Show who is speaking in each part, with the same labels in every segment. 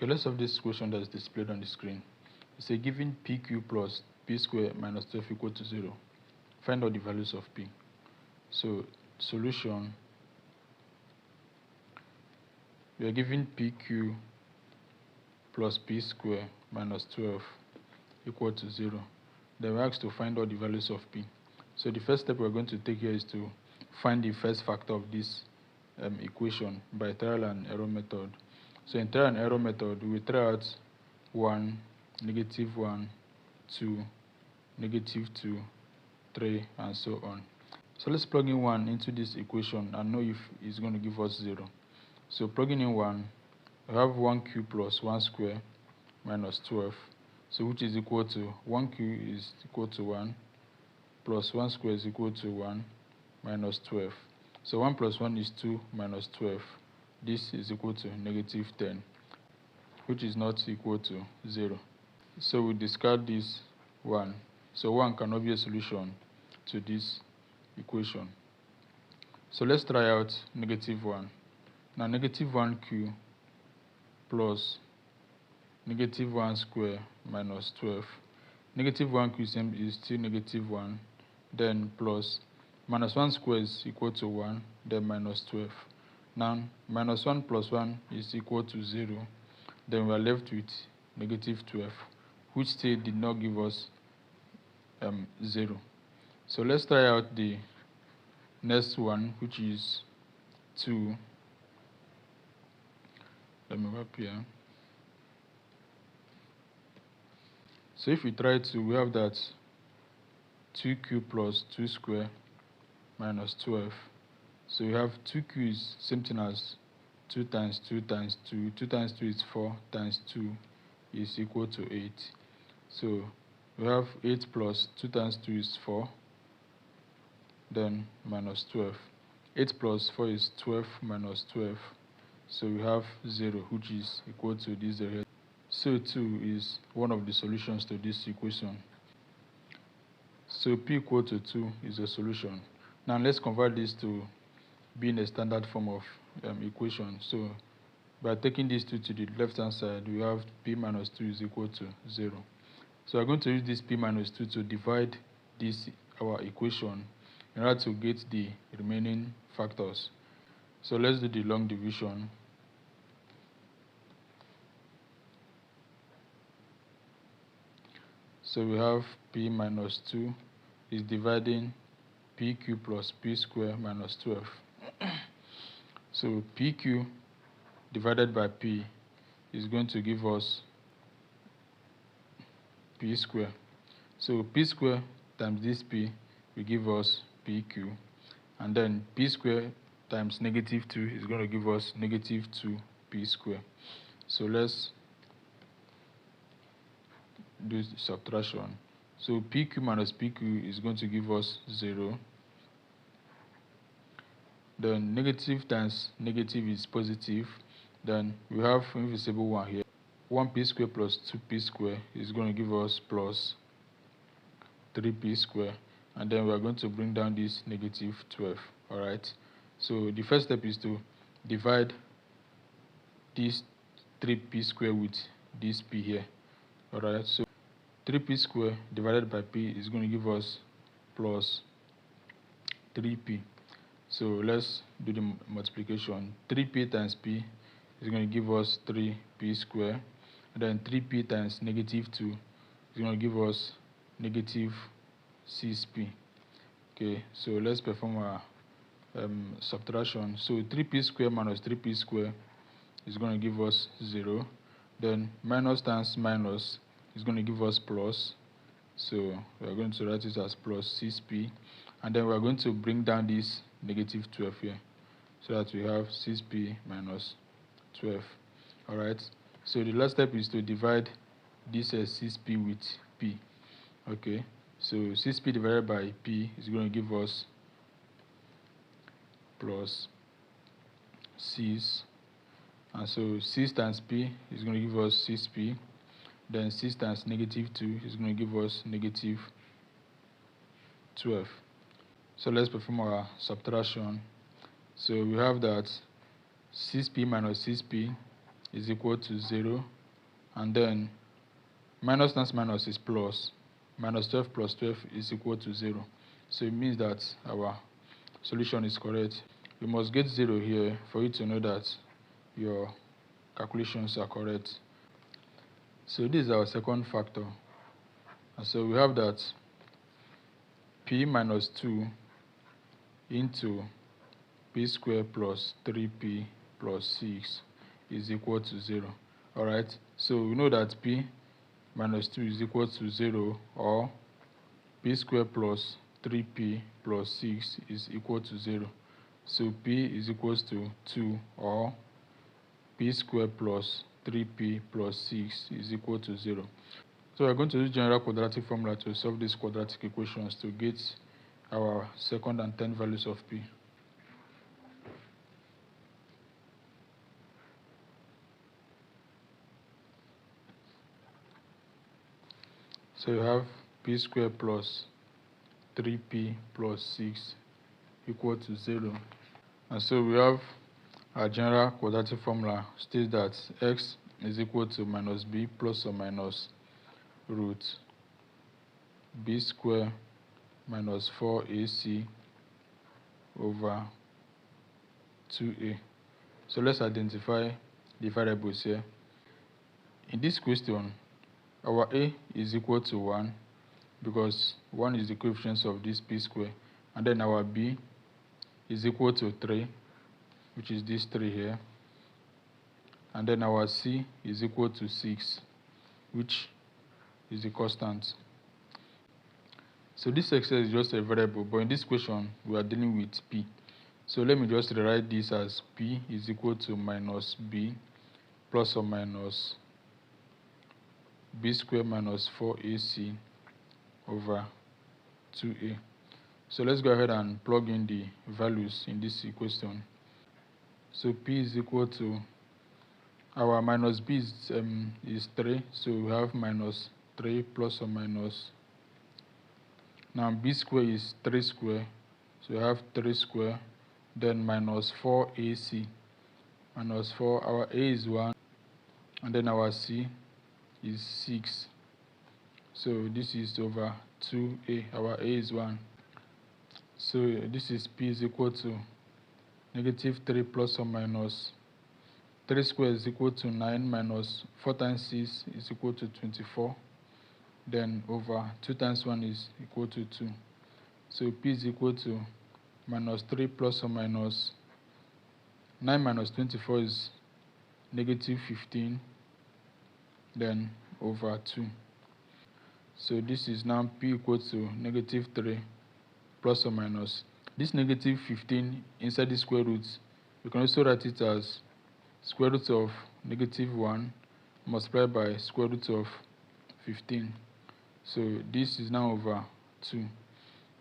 Speaker 1: Okay, let's solve this equation that is displayed on the screen. It's a given pq plus p squared minus 12 equal to 0. Find out the values of p. So, solution, we are given pq plus p squared minus 12 equal to 0. Then we're asked to find out the values of p. So the first step we're going to take here is to find the first factor of this equation by trial and error method. So in trial and error method, we try out 1, -1, 2, -2, 3, and so on. So let's plug in 1 into this equation and know if it's going to give us 0. So plugging in 1, we have 1q plus 1 square minus 12. So which is equal to 1q is equal to 1 plus 1 square is equal to 1 minus 12. So 1 plus 1 is 2 minus 12. This is equal to -10, which is not equal to 0. So we discard this 1. So 1 cannot be a solution to this equation. So let's try out -1. Now -1q plus -1 square minus 12. -1q is still -1, then plus minus 1 square is equal to 1, then minus 12. Now minus 1 plus 1 is equal to 0. Then we are left with -12, which still did not give us 0. So let's try out the next one, which is 2. Let me wipe here. So if we try to, we have that 2q plus 2 square minus 12. So we have 2q is same thing as 2 times 2 times 2. 2 times 2 is 4 times 2 is equal to 8. So we have 8 plus 2 times 2 is 4, then minus 12. 8 plus 4 is 12 minus 12. So we have 0, which is equal to this 0. So 2 is one of the solutions to this equation. So p equal to 2 is a solution. Now let's convert this to being a standard form of equation. So by taking these two to the left hand side, we have p minus 2 is equal to 0. So we're going to use this p minus 2 to divide this our equation in order to get the remaining factors. So let's do the long division. So we have p minus 2 is dividing pq plus p square minus 12. So pq divided by p is going to give us p square. So p square times this p will give us pq, and then p square times -2 is going to give us -2p square. So let's do subtraction. So pq minus pq is going to give us 0. Then negative times negative is positive. Then we have invisible 1 here. 1p square plus 2p square is going to give us plus 3p square. And then we are going to bring down this -12. Alright. So the first step is to divide this 3p square with this p here. Alright. So 3p square divided by p is going to give us plus 3p. So let's do the multiplication. 3p times p is going to give us 3p square. And then 3p times -2 is going to give us -6p. Okay, so let's perform our subtraction. So 3p square minus 3p square is going to give us 0. Then minus times minus is going to give us plus. So we are going to write it as plus 6p. And then we are going to bring down this -12 here, so that we have 6p minus 12. Alright, so the last step is to divide this 6p with p. Okay, so 6p divided by p is going to give us plus 6. And so 6 times p is going to give us 6p. Then 6 times -2 is going to give us -12. So let's perform our subtraction. So we have that 6p minus 6p is equal to 0, and then minus times minus is plus. Minus 12 plus 12 is equal to 0. So it means that our solution is correct. You must get 0 here for you to know that your calculations are correct. So this is our second factor. And so we have that p minus 2 into p squared plus 3p plus 6 is equal to 0. Alright, so we know that p minus 2 is equal to 0, or p squared plus 3p plus 6 is equal to 0. So p is equals to 2, or p squared plus 3p plus 6 is equal to 0. So we're going to use general quadratic formula to solve these quadratic equations to get our second and 10th values of p. So you have p squared plus 3p plus 6 equal to 0. And so we have our general quadratic formula states that x is equal to minus b plus or minus root b squared minus 4ac over 2a. So let's identify the variables here. In this question, our a is equal to 1 because 1 is the coefficient of this p squared, and then our b is equal to 3, which is this 3 here, and then our c is equal to 6, which is the constant. So this x is just a variable, but in this question we are dealing with p. So let me just rewrite this as p is equal to minus b plus or minus b squared minus 4ac over 2a. So let's go ahead and plug in the values in this equation. So p is equal to, our minus b is 3, so we have minus 3 plus or minus, now b square is 3 square, so we have 3 square, then minus 4ac, minus 4, our a is 1, and then our c is 6. So this is over 2a, our a is 1. So this is p is equal to negative 3 plus or minus 3 squared is equal to 9 minus 4 times 6 is equal to 24. Then over 2 times 1 is equal to 2. So p is equal to minus 3 plus or minus 9 minus 24 is negative 15. Then over 2. So this is now p equal to negative 3 plus or minus. This negative 15 inside the square root, we can also write it as square root of negative 1 multiplied by square root of 15. So this is now over 2.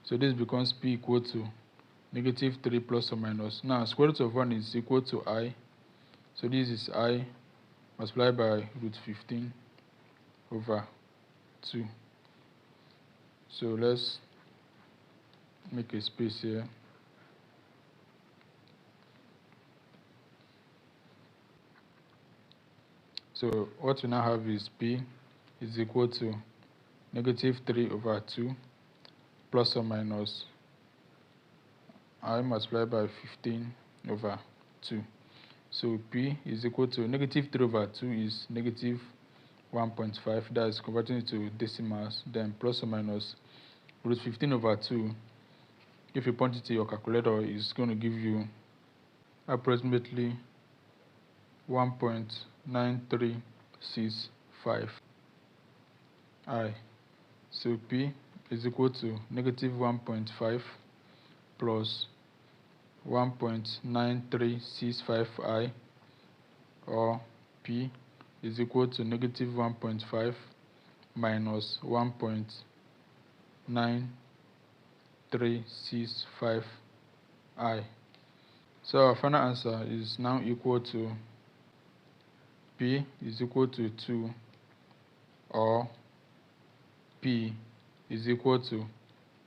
Speaker 1: So this becomes p equal to negative 3 plus or minus. Now square root of 1 is equal to I. So this is I multiplied by root 15 over 2. So let's make a space here. So what we now have is p is equal to negative 3 over 2 plus or minus I multiplied by 15 over 2. So p is equal to negative 3 over 2 is negative 1.5. That is converting it to decimals. Then plus or minus root 15 over 2. If you point it to your calculator, it's going to give you approximately 1.9365 I. So p is equal to negative 1.5 plus 1.9365 I, or p is equal to negative 1.5 minus 1.9365 I. So our final answer is now equal to p is equal to 2, or p is equal to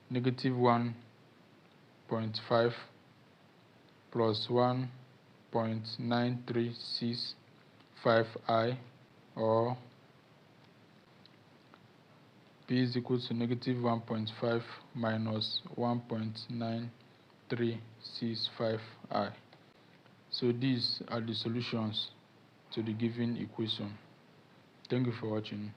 Speaker 1: negative 1.5 plus 1.9365 5i, or p is equal to negative 1.5 minus 1.9365i. So these are the solutions to the given equation. Thank you for watching.